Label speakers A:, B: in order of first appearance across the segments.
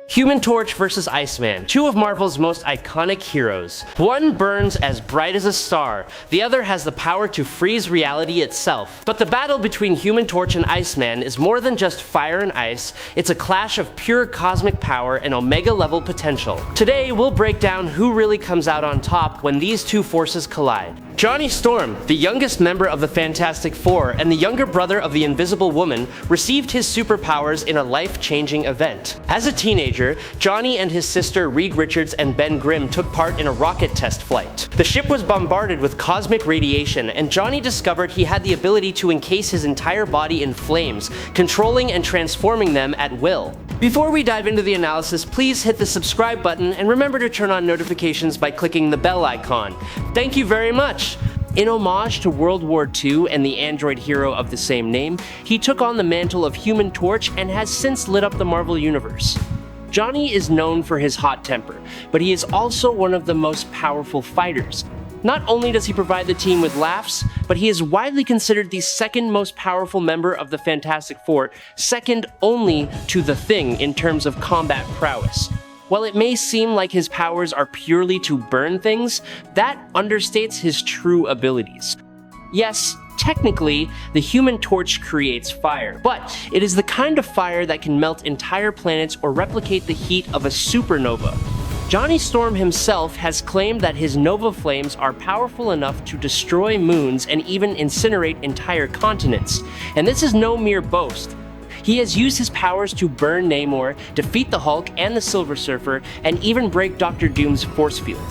A: Human Torch versus Iceman, two of Marvel's most iconic heroes. One burns as bright as a star, the other has the power to freeze reality itself. But the battle between Human Torch and Iceman is more than just fire and ice, it's a clash of pure cosmic power and Omega-level potential. Today, we'll break down who really comes out on top when these two forces collide. Johnny Storm, the youngest member of the Fantastic Four and the younger brother of the Invisible Woman, received his superpowers in a life-changing event. As a teenager, Johnny and his sister Reed Richards and Ben Grimm took part in a rocket test flight. The ship was bombarded with cosmic radiation, and Johnny discovered he had the ability to encase his entire body in flames, controlling and transforming them at will. Before we dive into the analysis, please hit the subscribe button and remember to turn on notifications by clicking the bell icon. Thank you very much! In homage to World War II and the android hero of the same name, he took on the mantle of Human Torch and has since lit up the Marvel Universe. Johnny is known for his hot temper, but he is also one of the most powerful fighters. Not only does he provide the team with laughs, but he is widely considered the second most powerful member of the Fantastic Four, second only to the Thing in terms of combat prowess. While it may seem like his powers are purely to burn things, that understates his true abilities. Yes, technically, the Human Torch creates fire, but it is the kind of fire that can melt entire planets or replicate the heat of a supernova. Johnny Storm himself has claimed that his nova flames are powerful enough to destroy moons and even incinerate entire continents, and this is no mere boast. He has used his powers to burn Namor, defeat the Hulk and the Silver Surfer, and even break Dr. Doom's force field.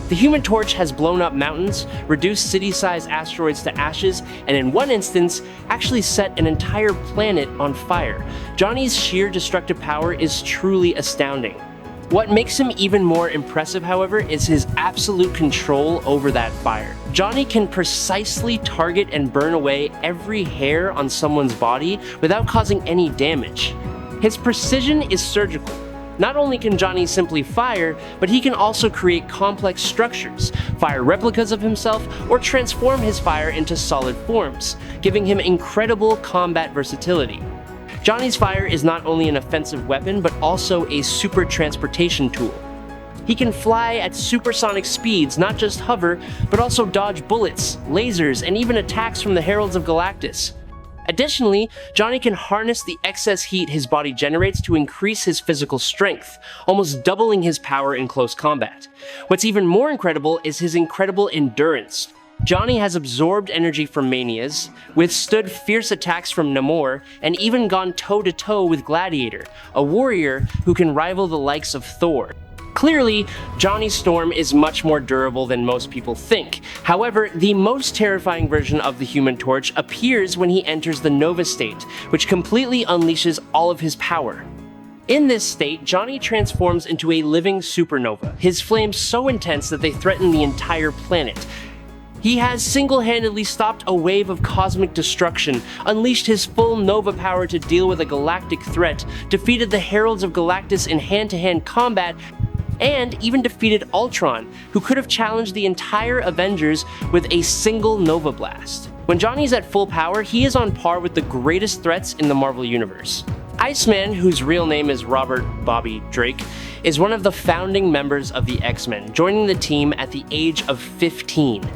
A: The Human Torch has blown up mountains, reduced city-sized asteroids to ashes, and in one instance, actually set an entire planet on fire. Johnny's sheer destructive power is truly astounding. What makes him even more impressive, however, is his absolute control over that fire. Johnny can precisely target and burn away every hair on someone's body without causing any damage. His precision is surgical. Not only can Johnny simply fire, but he can also create complex structures, fire replicas of himself, or transform his fire into solid forms, giving him incredible combat versatility. Johnny's fire is not only an offensive weapon, but also a super transportation tool. He can fly at supersonic speeds, not just hover, but also dodge bullets, lasers, and even attacks from the Heralds of Galactus. Additionally, Johnny can harness the excess heat his body generates to increase his physical strength, almost doubling his power in close combat. What's even more incredible is his incredible endurance. Johnny has absorbed energy from Manias, withstood fierce attacks from Namor, and even gone toe-to-toe with Gladiator, a warrior who can rival the likes of Thor. Clearly, Johnny Storm is much more durable than most people think. However, the most terrifying version of the Human Torch appears when he enters the Nova state, which completely unleashes all of his power. In this state, Johnny transforms into a living supernova, his flames so intense that they threaten the entire planet. He has single-handedly stopped a wave of cosmic destruction, unleashed his full nova power to deal with a galactic threat, defeated the Heralds of Galactus in hand-to-hand combat, and even defeated Ultron, who could have challenged the entire Avengers with a single nova blast. When Johnny's at full power, he is on par with the greatest threats in the Marvel Universe. Iceman, whose real name is Robert Bobby Drake, is one of the founding members of the X-Men, joining the team at the age of 15.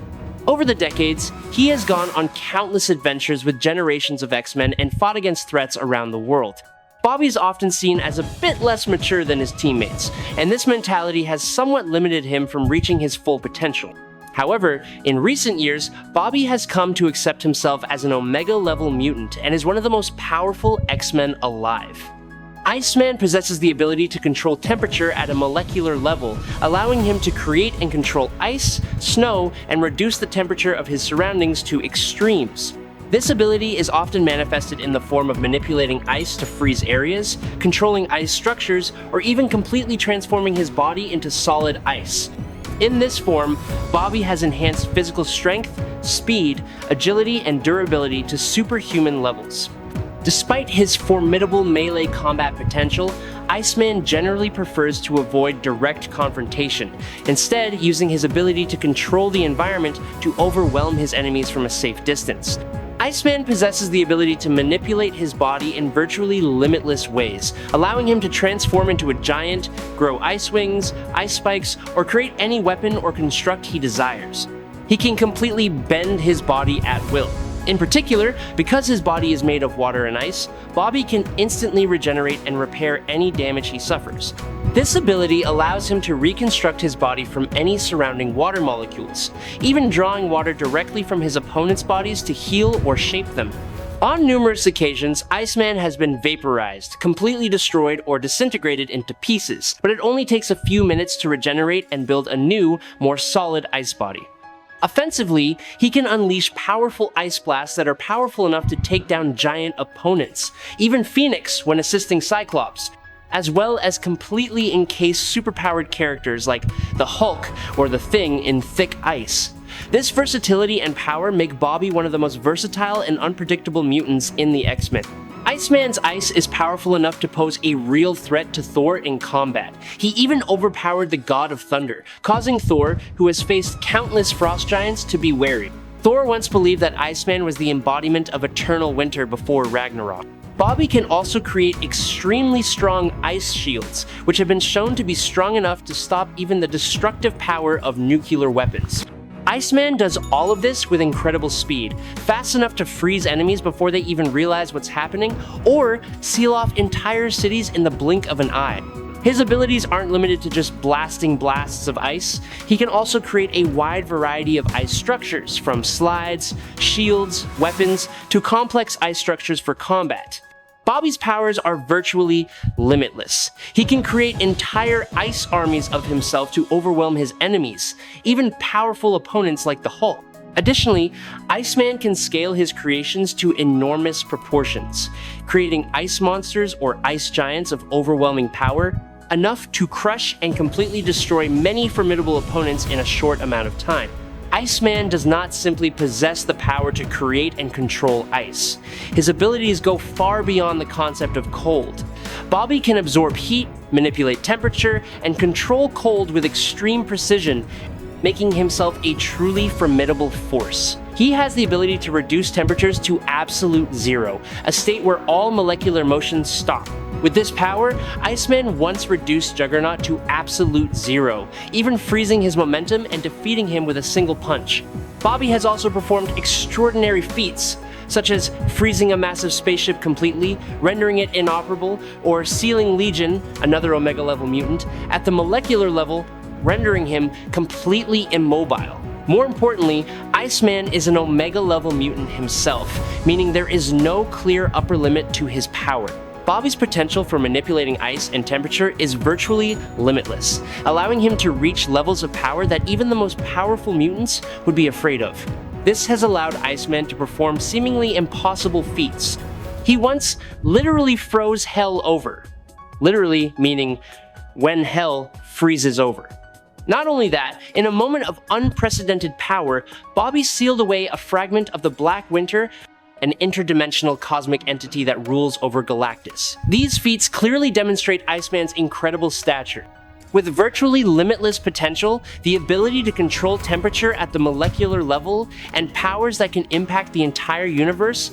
A: Over the decades, he has gone on countless adventures with generations of X-Men and fought against threats around the world. Bobby's often seen as a bit less mature than his teammates, and this mentality has somewhat limited him from reaching his full potential. However, in recent years, Bobby has come to accept himself as an Omega-level mutant and is one of the most powerful X-Men alive. Iceman possesses the ability to control temperature at a molecular level, allowing him to create and control ice, snow, and reduce the temperature of his surroundings to extremes. This ability is often manifested in the form of manipulating ice to freeze areas, controlling ice structures, or even completely transforming his body into solid ice. In this form, Bobby has enhanced physical strength, speed, agility, and durability to superhuman levels. Despite his formidable melee combat potential, Iceman generally prefers to avoid direct confrontation, instead using his ability to control the environment to overwhelm his enemies from a safe distance. Iceman possesses the ability to manipulate his body in virtually limitless ways, allowing him to transform into a giant, grow ice wings, ice spikes, or create any weapon or construct he desires. He can completely bend his body at will. In particular, because his body is made of water and ice, Bobby can instantly regenerate and repair any damage he suffers. This ability allows him to reconstruct his body from any surrounding water molecules, even drawing water directly from his opponent's bodies to heal or shape them. On numerous occasions, Iceman has been vaporized, completely destroyed, or disintegrated into pieces, but it only takes a few minutes to regenerate and build a new, more solid ice body. Offensively, he can unleash powerful ice blasts that are powerful enough to take down giant opponents, even Phoenix when assisting Cyclops, as well as completely encase superpowered characters like the Hulk or the Thing in thick ice. This versatility and power make Bobby one of the most versatile and unpredictable mutants in the X-Men. Iceman's ice is powerful enough to pose a real threat to Thor in combat. He even overpowered the God of Thunder, causing Thor, who has faced countless frost giants, to be wary. Thor once believed that Iceman was the embodiment of eternal winter before Ragnarok. Bobby can also create extremely strong ice shields, which have been shown to be strong enough to stop even the destructive power of nuclear weapons. Iceman does all of this with incredible speed, fast enough to freeze enemies before they even realize what's happening, or seal off entire cities in the blink of an eye. His abilities aren't limited to just blasting blasts of ice. He can also create a wide variety of ice structures, from slides, shields, weapons, to complex ice structures for combat. Bobby's powers are virtually limitless. He can create entire ice armies of himself to overwhelm his enemies, even powerful opponents like the Hulk. Additionally, Iceman can scale his creations to enormous proportions, creating ice monsters or ice giants of overwhelming power, enough to crush and completely destroy many formidable opponents in a short amount of time. Iceman does not simply possess the power to create and control ice. His abilities go far beyond the concept of cold. Bobby can absorb heat, manipulate temperature, and control cold with extreme precision, making himself a truly formidable force. He has the ability to reduce temperatures to absolute zero, a state where all molecular motions stop. With this power, Iceman once reduced Juggernaut to absolute zero, even freezing his momentum and defeating him with a single punch. Bobby has also performed extraordinary feats, such as freezing a massive spaceship completely, rendering it inoperable, or sealing Legion, another Omega-level mutant, at the molecular level, rendering him completely immobile. More importantly, Iceman is an Omega-level mutant himself, meaning there is no clear upper limit to his power. Bobby's potential for manipulating ice and temperature is virtually limitless, allowing him to reach levels of power that even the most powerful mutants would be afraid of. This has allowed Iceman to perform seemingly impossible feats. He once literally froze hell over. Literally meaning when hell freezes over. Not only that, in a moment of unprecedented power, Bobby sealed away a fragment of the Black Winter, an interdimensional cosmic entity that rules over Galactus. These feats clearly demonstrate Iceman's incredible stature. With virtually limitless potential, the ability to control temperature at the molecular level, and powers that can impact the entire universe,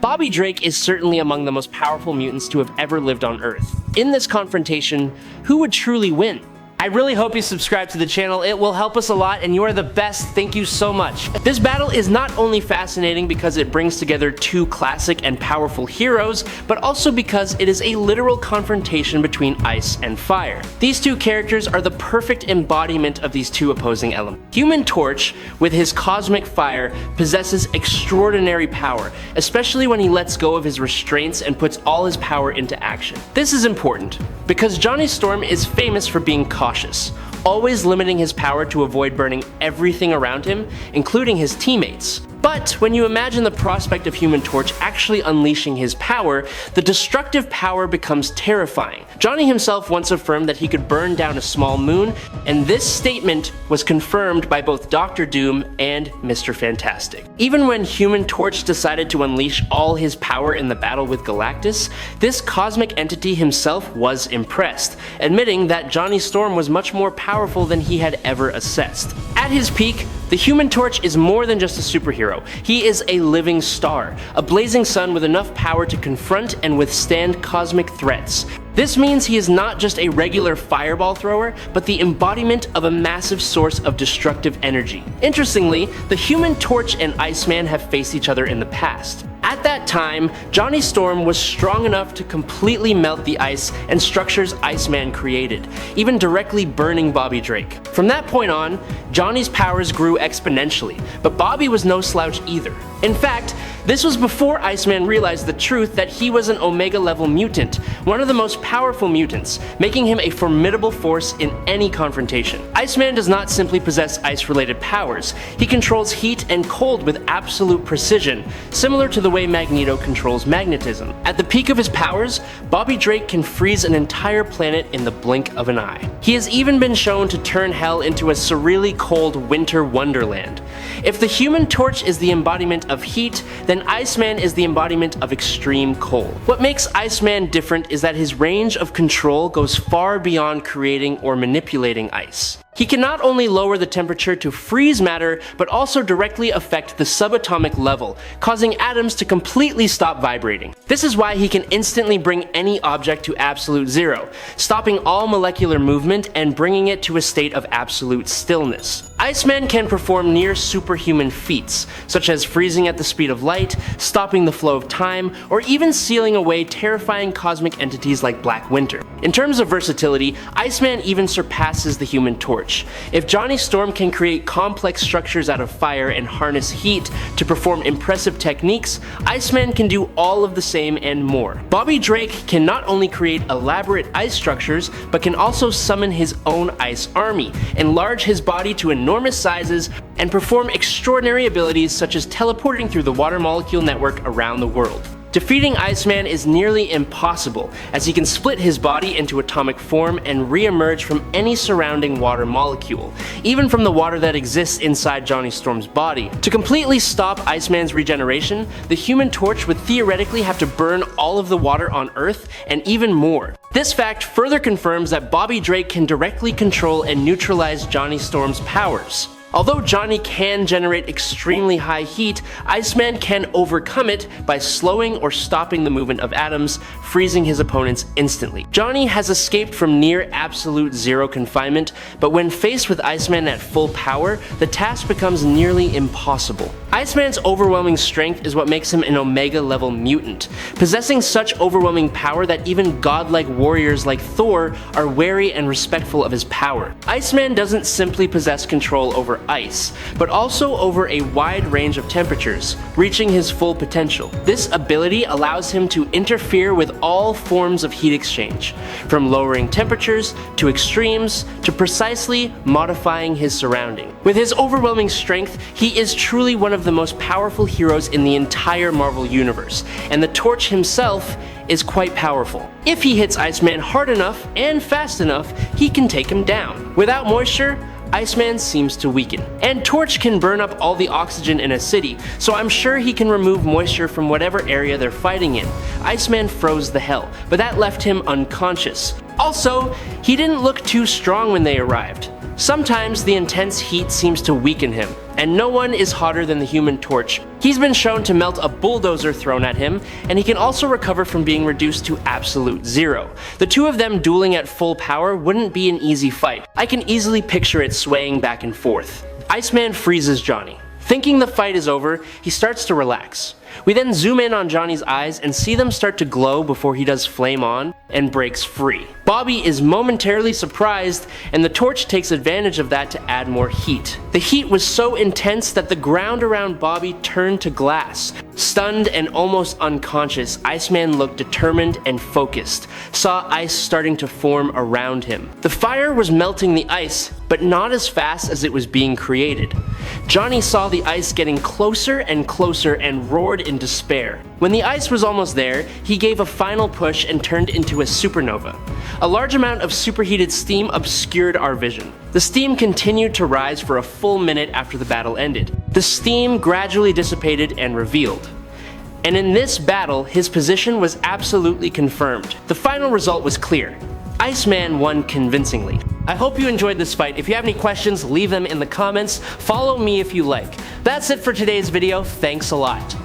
A: Bobby Drake is certainly among the most powerful mutants to have ever lived on Earth. In this confrontation, who would truly win? I really hope you subscribe to the channel. It will help us a lot, and you are the best. Thank you so much. This battle is not only fascinating because it brings together two classic and powerful heroes, but also because it is a literal confrontation between ice and fire. These two characters are the perfect embodiment of these two opposing elements. Human Torch, with his cosmic fire, possesses extraordinary power, especially when he lets go of his restraints and puts all his power into action. This is important, because Johnny Storm is famous for being cautious, always limiting his power to avoid burning everything around him, including his teammates. But when you imagine the prospect of Human Torch actually unleashing his power, the destructive power becomes terrifying. Johnny himself once affirmed that he could burn down a small moon, and this statement was confirmed by both Doctor Doom and Mr. Fantastic. Even when Human Torch decided to unleash all his power in the battle with Galactus, this cosmic entity himself was impressed, admitting that Johnny Storm was much more powerful than he had ever assessed. At his peak, The Human Torch is more than just a superhero. He is a living star, a blazing sun with enough power to confront and withstand cosmic threats. This means he is not just a regular fireball thrower, but the embodiment of a massive source of destructive energy. Interestingly, the Human Torch and Iceman have faced each other in the past. At that time, Johnny Storm was strong enough to completely melt the ice and structures Iceman created, even directly burning Bobby Drake. From that point on, Johnny's powers grew exponentially, but Bobby was no slouch either. In fact, this was before Iceman realized the truth that he was an Omega-level mutant, one of the most powerful mutants, making him a formidable force in any confrontation. Iceman does not simply possess ice-related powers, he controls heat and cold with absolute precision, similar to the way Magneto controls magnetism. At the peak of his powers, Bobby Drake can freeze an entire planet in the blink of an eye. He has even been shown to turn hell into a surreally cold winter wonderland. If the Human Torch is the embodiment of heat, then Iceman is the embodiment of extreme cold. What makes Iceman different is that his range of control goes far beyond creating or manipulating ice. He can not only lower the temperature to freeze matter, but also directly affect the subatomic level, causing atoms to completely stop vibrating. This is why he can instantly bring any object to absolute zero, stopping all molecular movement and bringing it to a state of absolute stillness. Iceman can perform near superhuman feats, such as freezing at the speed of light, stopping the flow of time, or even sealing away terrifying cosmic entities like Black Winter. In terms of versatility, Iceman even surpasses the Human Torch. If Johnny Storm can create complex structures out of fire and harness heat to perform impressive techniques, Iceman can do all of the same and more. Bobby Drake can not only create elaborate ice structures, but can also summon his own ice army, enlarge his body to enormous sizes, and perform extraordinary abilities such as teleporting through the water molecule network around the world. Defeating Iceman is nearly impossible, as he can split his body into atomic form and re-emerge from any surrounding water molecule, even from the water that exists inside Johnny Storm's body. To completely stop Iceman's regeneration, the Human Torch would theoretically have to burn all of the water on Earth, and even more. This fact further confirms that Bobby Drake can directly control and neutralize Johnny Storm's powers. Although Johnny can generate extremely high heat, Iceman can overcome it by slowing or stopping the movement of atoms, freezing his opponents instantly. Johnny has escaped from near absolute zero confinement, but when faced with Iceman at full power, the task becomes nearly impossible. Iceman's overwhelming strength is what makes him an Omega-level mutant, possessing such overwhelming power that even godlike warriors like Thor are wary and respectful of his power. Iceman doesn't simply possess control over ice, but also over a wide range of temperatures, reaching his full potential. This ability allows him to interfere with all forms of heat exchange, from lowering temperatures to extremes to precisely modifying his surrounding. With his overwhelming strength, he is truly one of the most powerful heroes in the entire Marvel Universe, and the Torch himself is quite powerful. If he hits Iceman hard enough and fast enough, he can take him down. Without moisture, Iceman seems to weaken. And Torch can burn up all the oxygen in a city, so I'm sure he can remove moisture from whatever area they're fighting in. Iceman froze the hell, but that left him unconscious. Also, he didn't look too strong when they arrived. Sometimes the intense heat seems to weaken him, and no one is hotter than the Human Torch. He's been shown to melt a bulldozer thrown at him, and he can also recover from being reduced to absolute zero. The two of them dueling at full power wouldn't be an easy fight. I can easily picture it swaying back and forth. Iceman freezes Johnny. Thinking the fight is over, he starts to relax. We then zoom in on Johnny's eyes and see them start to glow before he does flame on and breaks free. Bobby is momentarily surprised, and the Torch takes advantage of that to add more heat. The heat was so intense that the ground around Bobby turned to glass. Stunned and almost unconscious, Iceman looked determined and focused, saw ice starting to form around him. The fire was melting the ice, but not as fast as it was being created. Johnny saw the ice getting closer and closer and roared in despair. When the ice was almost there, he gave a final push and turned into a supernova. A large amount of superheated steam obscured our vision. The steam continued to rise for a full minute after the battle ended. The steam gradually dissipated and revealed. And in this battle, his position was absolutely confirmed. The final result was clear. Iceman won convincingly. I hope you enjoyed this fight. If you have any questions, leave them in the comments. Follow me if you like. That's it for today's video. Thanks a lot.